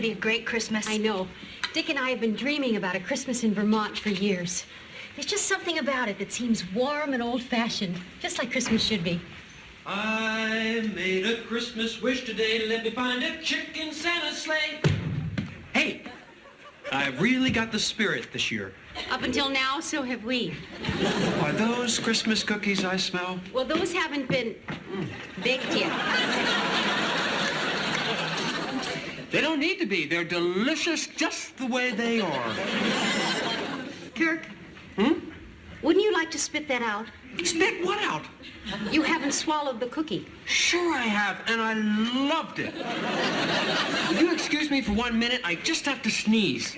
to be a great Christmas. I know. Dick and I have been dreaming about a Christmas in Vermont for years. There's just something about it that seems warm and old-fashioned, just like Christmas should be. I made a Christmas wish today. Let me find a chicken Santa sleigh. Hey, I've really got the spirit this year. Up until now, so have we. Are those Christmas cookies I smell? Well, those haven't been baked yet. They don't need to be. They're delicious just the way they are. Kirk? Wouldn't you like to spit that out? Spit what out? You haven't swallowed the cookie. Sure I have, and I loved it. Will you excuse me for 1 minute? I just have to sneeze.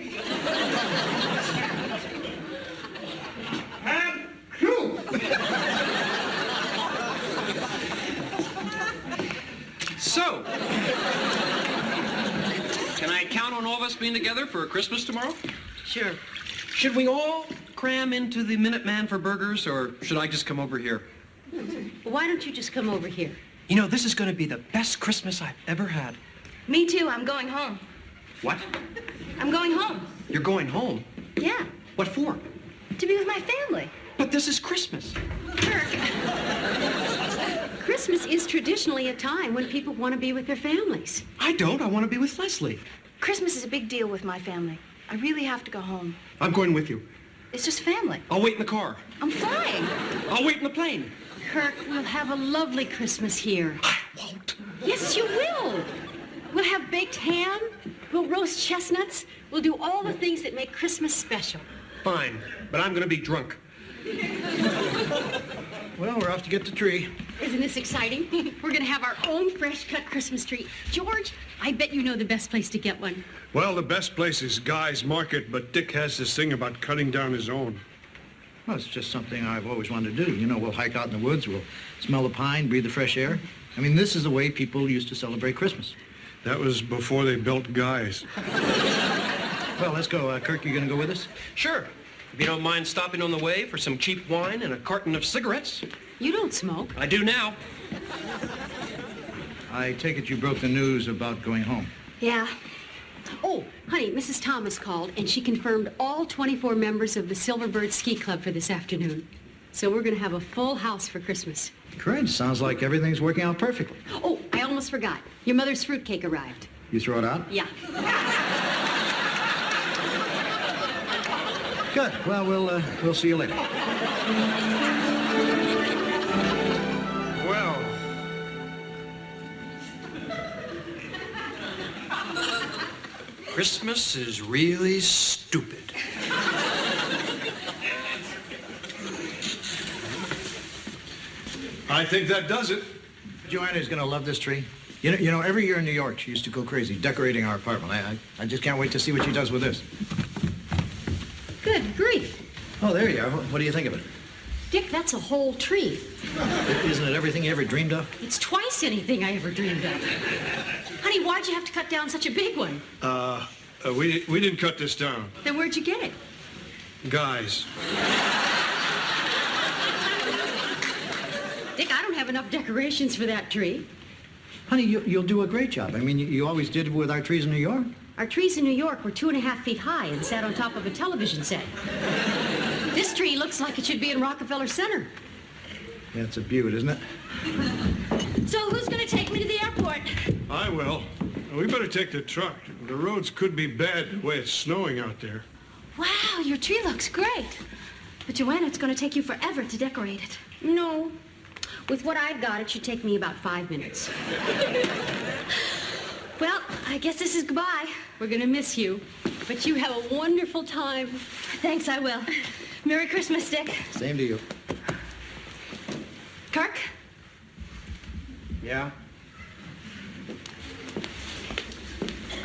And cue! So, can I count on all of us being together for Christmas tomorrow? Sure. Should we all cram into the Minuteman for burgers, or should I just come over here? Why don't you just come over here? You know, this is going to be the best Christmas I've ever had. Me too. I'm going home. What? I'm going home. You're going home? Yeah, What for? to be with my family. But this is Christmas. Kirk. Christmas is traditionally a time when people want to be with their families. I don't. I want to be with Leslie. Christmas is a big deal with my family. I really have to go home. I'm going with you. It's just family. I'll wait in the car. I'm flying. I'll wait in the plane. Kirk, we'll have a lovely Christmas here. I won't. Yes, you will. We'll have baked ham. We'll roast chestnuts. We'll do all the things that make Christmas special. Fine, but I'm going to be drunk. Well, we're off to get the tree. Isn't this exciting? We're going to have our own fresh-cut Christmas tree. George, I bet you know the best place to get one. Well, the best place is Guy's Market, but Dick has this thing about cutting down his own. Well, it's just something I've always wanted to do. You know, we'll hike out in the woods, we'll smell the pine, breathe the fresh air. I mean, this is the way people used to celebrate Christmas. That was before they built Guy's. Well, let's go. Kirk, you gonna go with us? Sure. If you don't mind stopping on the way for some cheap wine and a carton of cigarettes. You don't smoke. I do now. I take it you broke the news about going home. Yeah. Oh, honey, Mrs. Thomas called, and she confirmed all 24 members of the Silverbird Ski Club for this afternoon. So we're going to have a full house for Christmas. Great. Sounds like everything's working out perfectly. Oh, I almost forgot. Your mother's fruitcake arrived. You throw it out? Yeah. Good. Well, we'll see you later. Well, Christmas is really stupid. I think that does it. Joanna's gonna love this tree. You know, every year in New York, she used to go crazy decorating our apartment. I just can't wait to see what she does with this. Good grief. Oh, there you are. What do you think of it? Dick, that's a whole tree. Isn't it everything you ever dreamed of? It's twice anything I ever dreamed of. Honey, why'd you have to cut down such a big one? We didn't cut this down. Then where'd you get it? Guys. Dick, I don't have enough decorations for that tree. Honey, you'll do a great job. I mean, you always did with our trees in New York. Our trees in New York were 2.5 feet high and sat on top of a television set. This tree looks like it should be in Rockefeller Center. Yeah, it's a beaut, isn't it? So who's going to take me to the airport? I will. We better take the truck. The roads could be bad the way it's snowing out there. Wow, your tree looks great. But Joanna, it's going to take you forever to decorate it. No. With what I've got, it should take me about 5 minutes. Well, I guess this is goodbye. We're going to miss you, but you have a wonderful time. Thanks, I will. Merry Christmas, Dick. Same to you. Kirk? Yeah?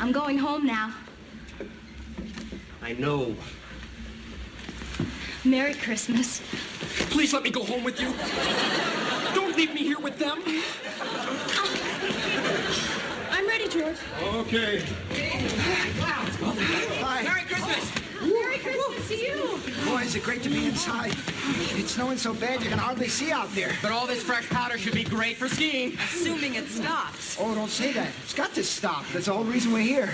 I'm going home now. I know. Merry Christmas. Please let me go home with you. Don't leave me here with them. I'm ready, George. Okay. Hi. Merry Christmas to you. Boy, is it great to be inside. It's snowing so bad you can hardly see out there. But all this fresh powder should be great for skiing. Assuming it stops. Oh, don't say that. It's got to stop. That's the whole reason we're here.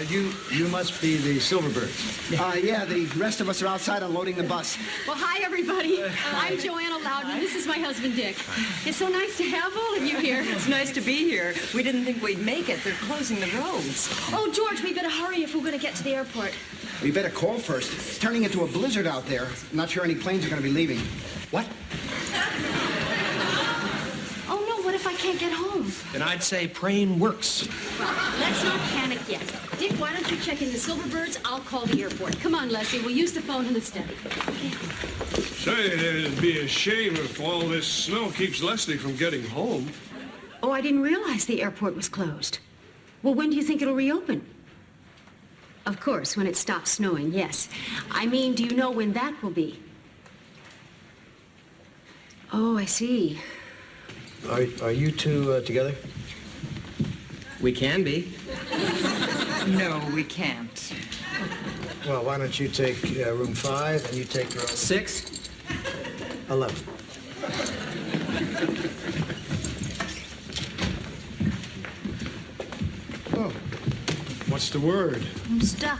You must be the Silverbirds. Yeah, the rest of us are outside unloading the bus. Well, hi, everybody. I'm Joanna Loudon. This is my husband, Dick. It's so nice to have all of you here. It's nice to be here. We didn't think we'd make it. They're closing the roads. Oh, George, we better hurry if we're going to get to the airport. We better call first. It's turning into a blizzard out there. Not sure any planes are going to be leaving. What? Oh, no, what if I can't get home? Then I'd say praying works. Well, let's not panic yet. Dick, why don't you check in the Silverbirds? I'll call the airport. Come on, Leslie. We'll use the phone in the study. Say, it'd be a shame if all this snow keeps Leslie from getting home. Oh, I didn't realize the airport was closed. Well, when do you think it'll reopen? Of course, when it stops snowing, yes. I mean, do you know when that will be? Oh, I see. Are you two together? We can be. No, we can't. Well, why don't you take room 5 and you take room 6. 11. Oh, what's the word? I'm stuck.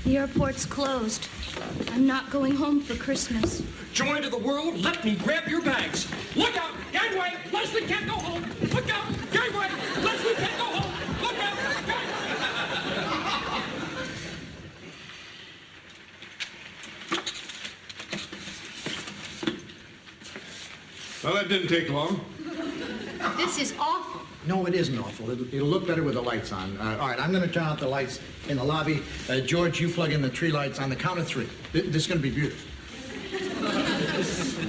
The airport's closed. I'm not going home for Christmas. Joy to the world, let me grab your bags. Look out! Gangway! Leslie can't go home! Look out! Gangway! Leslie can't go home! Look out! Well, that didn't take long. This is awful. No, it isn't awful. It'll look better with the lights on. All right, I'm going to turn out the lights in the lobby. George, you plug in the tree lights on the count of 3. This is going to be beautiful.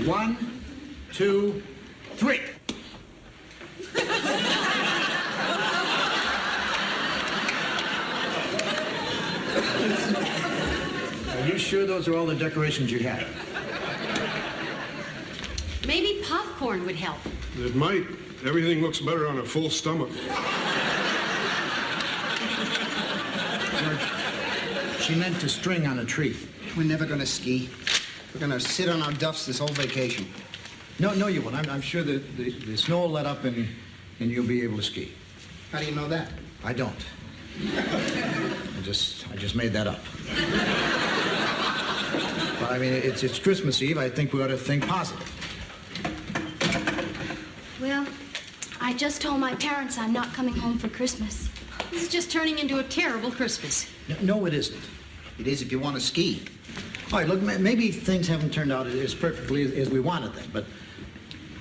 1, 2, 3. Are you sure those are all the decorations you have? Maybe popcorn would help. It might. Everything looks better on a full stomach. George, she meant to string on a tree. We're never going to ski. We're going to sit on our duffs this whole vacation. No, you won't. I'm sure that the snow will let up and you'll be able to ski. How do you know that? I don't. I just made that up. But I mean, it's Christmas Eve. I think we ought to think positive. Well, I just told my parents I'm not coming home for Christmas. This is just turning into a terrible Christmas. No, it isn't. It is if you want to ski. All right, look, maybe things haven't turned out as perfectly as we wanted them, but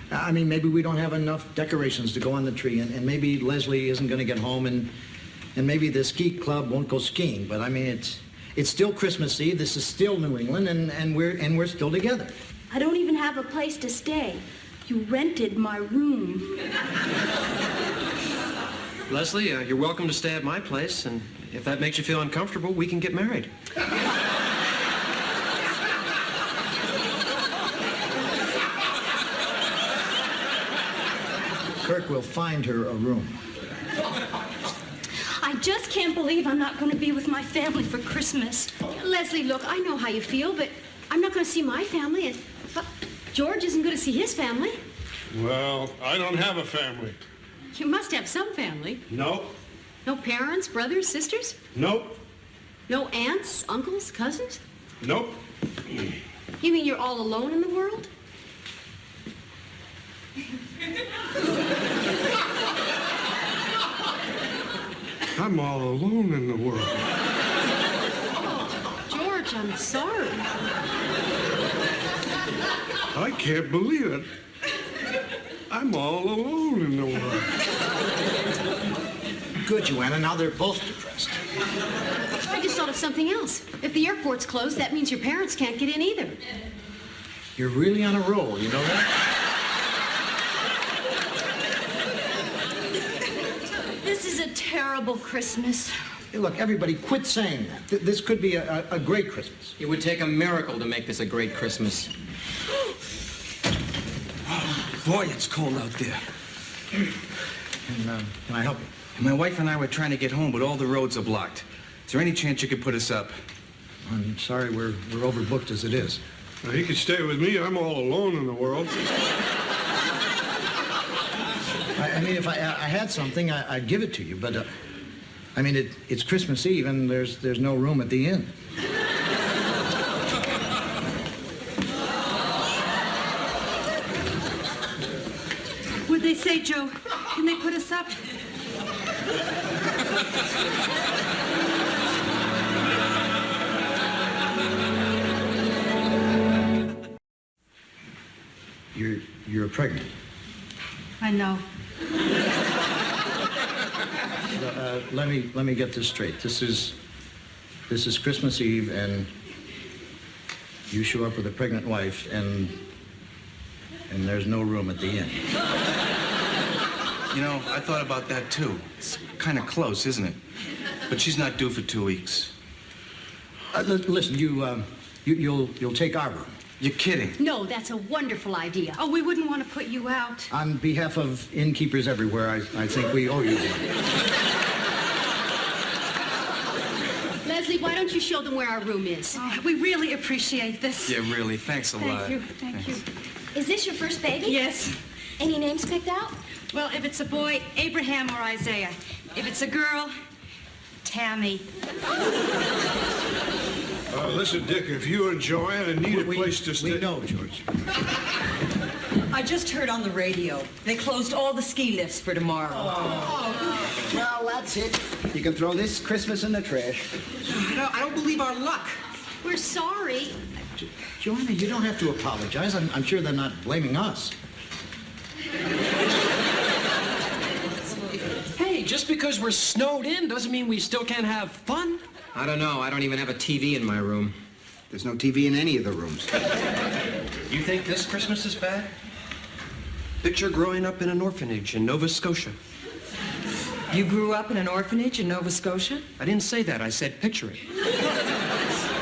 I mean, maybe we don't have enough decorations to go on the tree, and maybe Leslie isn't going to get home, and maybe the ski club won't go skiing. But I mean, it's still Christmas Eve. This is still New England, and we're still together. I don't even have a place to stay. You rented my room. Leslie, you're welcome to stay at my place, and if that makes you feel uncomfortable, we can get married. Kirk will find her a room. I just can't believe I'm not going to be with my family for Christmas. Leslie, look, I know how you feel, but I'm not going to see my family. And George isn't going to see his family. Well, I don't have a family. You must have some family. Nope. No parents, brothers, sisters? Nope. No aunts, uncles, cousins? Nope. You mean you're all alone in the world? I'm all alone in the world. George, I'm sorry. I can't believe it. I'm all alone in the world. Good, Joanna. Now they're both depressed. I just thought of something else. If the airport's closed, that means your parents can't get in either. You're really on a roll, you know that? This is a terrible Christmas. Hey, look, everybody, quit saying that. This could be a great Christmas. It would take a miracle to make this a great Christmas. Boy, it's cold out there. Can I help you? My wife and I were trying to get home, but all the roads are blocked. Is there any chance you could put us up? I'm sorry, we're overbooked as it is. Now, he could stay with me. I'm all alone in the world. I mean, if I had something, I'd give it to you. But, I mean, it's Christmas Eve, and there's no room at the inn. What'd they say, Joe? Can they put us up? You're pregnant. I know. Let me get this straight. This is Christmas Eve, and you show up with a pregnant wife, and there's no room at the inn. You know, I thought about that too. It's kind of close, isn't it? But she's not due for 2 weeks. Listen, you'll take our room. You're kidding. No, that's a wonderful idea. Oh, we wouldn't want to put you out. On behalf of innkeepers everywhere, I think we owe you one. Leslie, why don't you show them where our room is? Oh, we really appreciate this. Yeah, really. Thanks a lot. Thank you. Is this your first baby? Yes. Any names picked out? Well, if it's a boy, Abraham or Isaiah. If it's a girl, Tammy. Listen, Dick, if you and Joanna need a place to stay... We know, George. I just heard on the radio. They closed all the ski lifts for tomorrow. Well, that's it. You can throw this Christmas in the trash. I don't believe our luck. We're sorry. Joanna, you don't have to apologize. I'm sure they're not blaming us. Hey, just because we're snowed in doesn't mean we still can't have fun. I don't know. I don't even have a TV in my room. There's no TV in any of the rooms. You think this Christmas is bad? Picture growing up in an orphanage in Nova Scotia. You grew up in an orphanage in Nova Scotia? I didn't say that. I said picture it.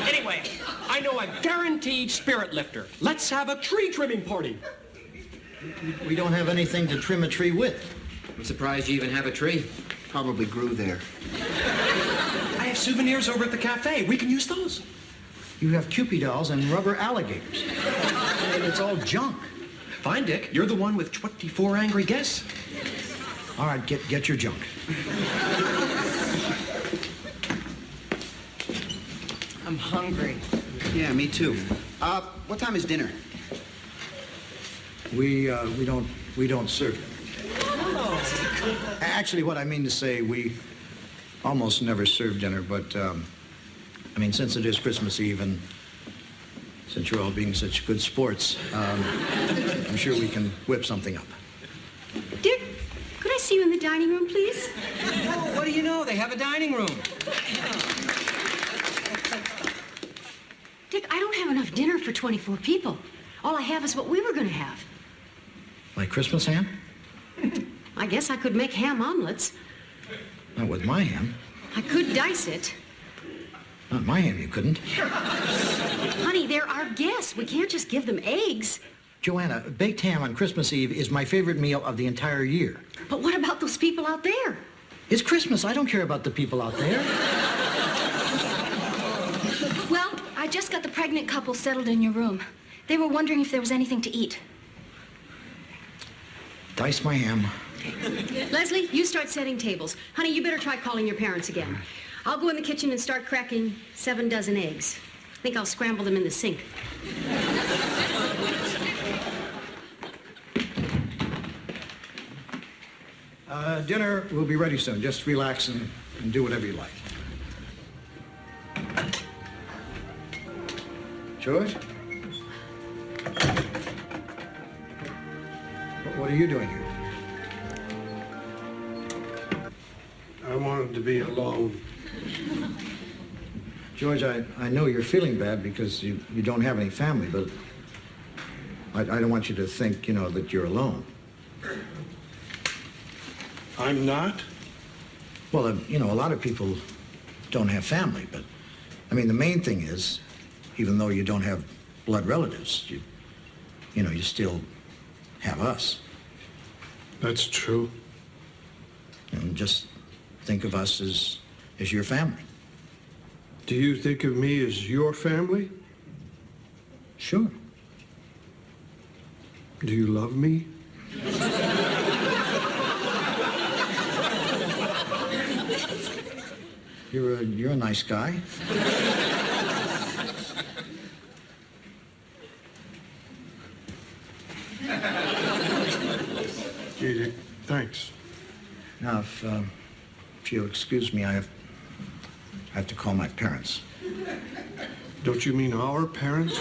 Anyway, I know a guaranteed spirit lifter. Let's have a tree trimming party. We don't have anything to trim a tree with. I'm surprised you even have a tree. Probably grew there. I have souvenirs over at the cafe. We can use those. You have Cupid dolls and rubber alligators. And it's all junk. Fine, Dick. You're the one with 24 angry guests. All right, get your junk. I'm hungry. Yeah, me too. What time is dinner? We don't serve them. Actually, what I mean to say, we almost never serve dinner, but I mean, since it is Christmas Eve and since you're all being such good sports, I'm sure we can whip something up. Dick, could I see you in the dining room, please? Oh, what do you know? They have a dining room. Dick, I don't have enough dinner for 24 people. All I have is what we were going to have. Like Christmas ham? I guess I could make ham omelets. Not with my ham. I could dice it. Not my ham, you couldn't. Honey, they're our guests. We can't just give them eggs. Joanna, baked ham on Christmas Eve is my favorite meal of the entire year. But what about those people out there? It's Christmas. I don't care about the people out there. Well, I just got the pregnant couple settled in your room. They were wondering if there was anything to eat. Dice my ham. Leslie, you start setting tables. Honey, you better try calling your parents again. I'll go in the kitchen and start cracking 7 dozen eggs. I think I'll scramble them in the sink. Dinner will be ready soon. Just relax and do whatever you like. George? What are you doing here? I wanted to be alone. George, I know you're feeling bad because you don't have any family, but I don't want you to think, that you're alone. I'm not? Well, a lot of people don't have family, but, I mean, the main thing is, even though you don't have blood relatives, you still have us. That's true. And just think of us as your family. Do you think of me as your family? Sure. Do you love me? You're a nice guy. Gee, thanks. Now, if you'll excuse me, I have to call my parents. Don't you mean our parents?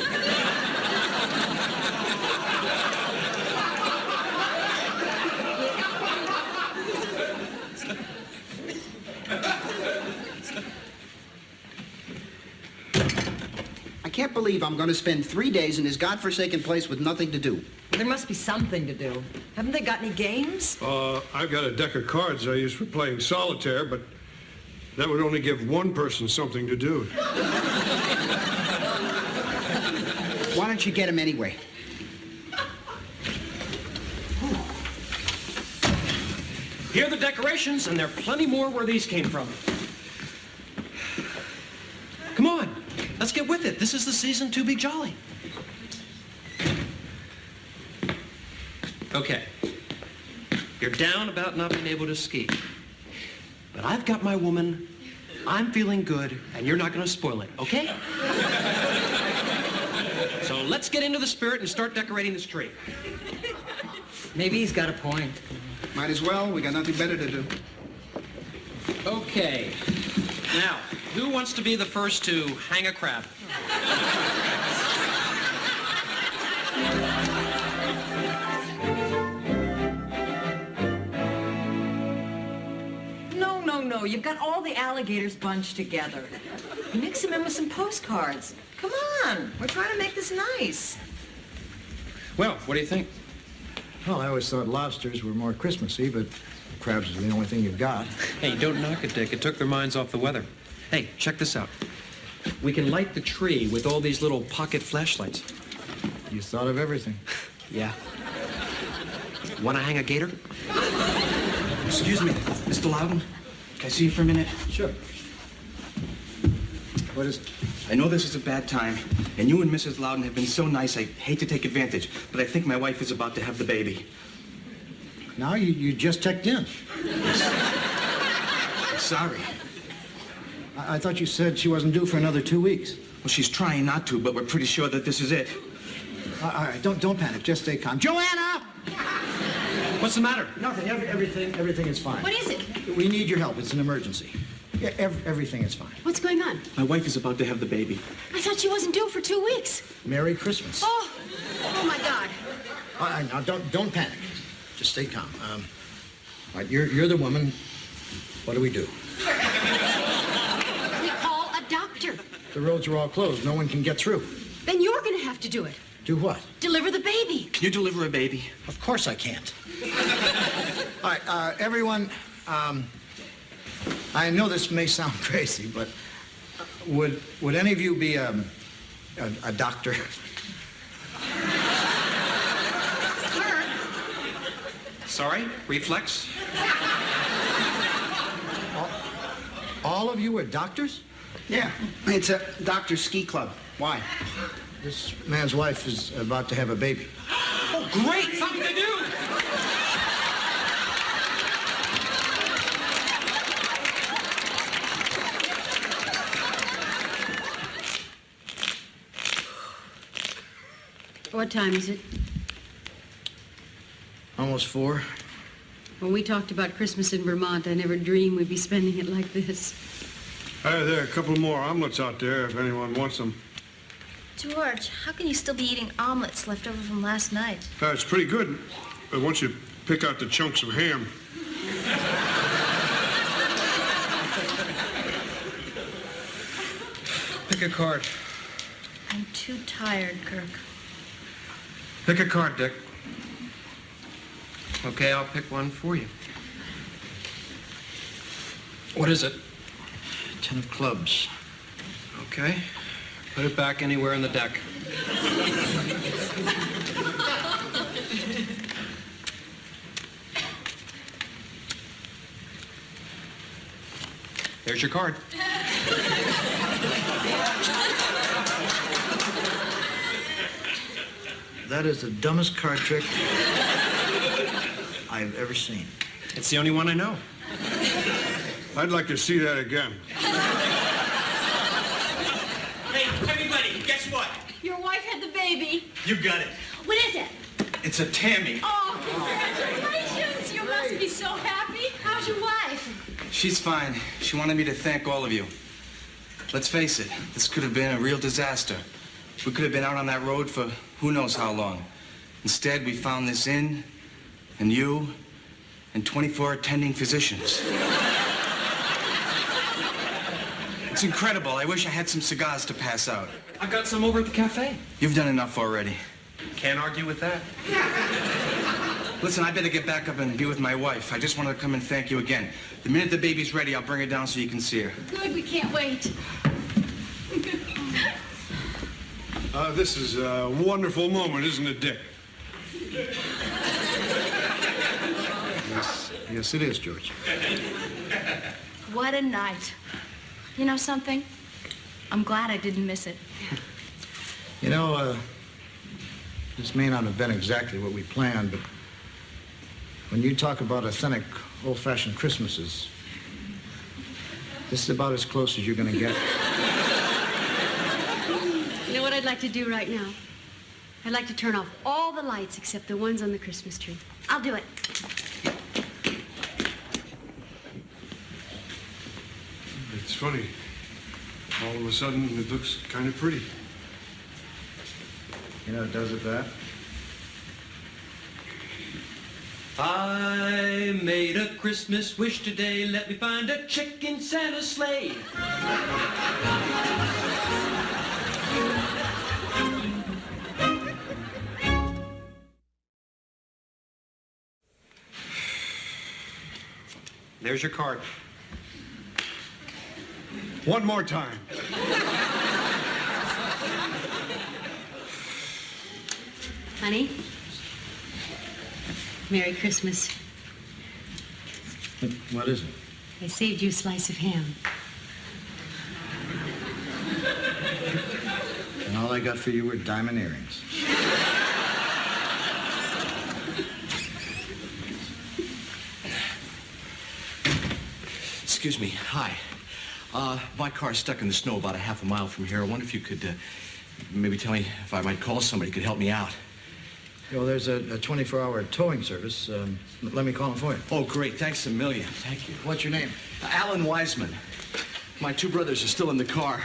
I can't believe I'm going to spend 3 days in this godforsaken place with nothing to do. There must be something to do. Haven't they got any games? I've got a deck of cards I use for playing solitaire, but that would only give one person something to do. Why don't you get him anyway? Here are the decorations, and there are plenty more where these came from. Come on, let's get with it. This is the season to be jolly. Okay, you're down about not being able to ski. But I've got my woman, I'm feeling good, and you're not going to spoil it, okay? So let's get into the spirit and start decorating this tree. Maybe he's got a point. Might as well. We got nothing better to do. Okay. Now, who wants to be the first to hang a crab? No. You've got all the alligators bunched together. Mix them in with some postcards. Come on. We're trying to make this nice. Well, what do you think? Well, I always thought lobsters were more Christmassy, but crabs are the only thing you've got. Hey, don't knock it, Dick. It took their minds off the weather. Hey, check this out. We can light the tree with all these little pocket flashlights. You thought of everything. Yeah. Want to hang a gator? Excuse me, Mr. Loudon. Can I see you for a minute? Sure. What is it? I know this is a bad time, and you and Mrs. Loudon have been so nice, I hate to take advantage, but I think my wife is about to have the baby. Now you just checked in. Sorry. I thought you said she wasn't due for another 2 weeks. Well, she's trying not to, but we're pretty sure that this is it. All right, don't panic. Just stay calm. Joanna! What's the matter? Nothing. Everything is fine. What is it? We need your help. It's an emergency. Yeah, everything is fine. What's going on? My wife is about to have the baby. I thought she wasn't due for 2 weeks. Merry Christmas. Oh my God. All right, now don't panic. Just stay calm. All right, you're the woman. What do? We call a doctor. The roads are all closed. No one can get through. Then you're going to have to do it. Do what? Deliver the baby. Can you deliver a baby? Of course I can't. All right, everyone, I know this may sound crazy, but would any of you be a doctor? Sorry? Reflex? All of you are doctors? Yeah, it's a doctor's ski club. Why? This man's wife is about to have a baby. Oh, great! Something to do! What time is it? Almost 4. When we talked about Christmas in Vermont, I never dreamed we'd be spending it like this. There are a couple more omelets out there if anyone wants them. George, how can you still be eating omelets left over from last night? It's pretty good, but once you pick out the chunks of ham. Pick a card. I'm too tired, Kirk. Pick a card, Dick. Okay, I'll pick one for you. What is it? 10 of clubs. Okay. Put it back anywhere in the deck. There's your card. That is the dumbest card trick I've ever seen. It's the only one I know. I'd like to see that again. Hey, everybody, guess what? Your wife had the baby. You got it. What is it? It's a Tammy. Oh, congratulations. You must be so happy. How's your wife? She's fine. She wanted me to thank all of you. Let's face it, this could have been a real disaster. We could have been out on that road for who knows how long. Instead, we found this inn, and you, and 24 attending physicians. It's incredible. I wish I had some cigars to pass out. I got some over at the cafe. You've done enough already. Can't argue with that. Listen, I better get back up and be with my wife. I just wanted to come and thank you again. The minute the baby's ready, I'll bring her down so you can see her. Good, we can't wait. This is a wonderful moment, isn't it, Dick? Yes, it is, George. What a night. You know something? I'm glad I didn't miss it. You know, this may not have been exactly what we planned, but when you talk about authentic, old-fashioned Christmases, this is about as close as you're going to get. You know what I'd like to do right now? I'd like to turn off all the lights except the ones on the Christmas tree. I'll do it. It's funny. All of a sudden, it looks kind of pretty. You know, does it that? I made a Christmas wish today. Let me find a chick in Santa's sleigh. There's your card. One more time. Honey, Merry Christmas. What is it? I saved you a slice of ham. And all I got for you were diamond earrings. Excuse me. Hi. My car's stuck in the snow about a half a mile from here. I wonder if you could maybe tell me if I might call somebody who could help me out. Well, there's a 24-hour towing service. Let me call them for you. Oh, great. Thanks a million. Thank you. What's your name? Alan Wiseman. My two brothers are still in the car.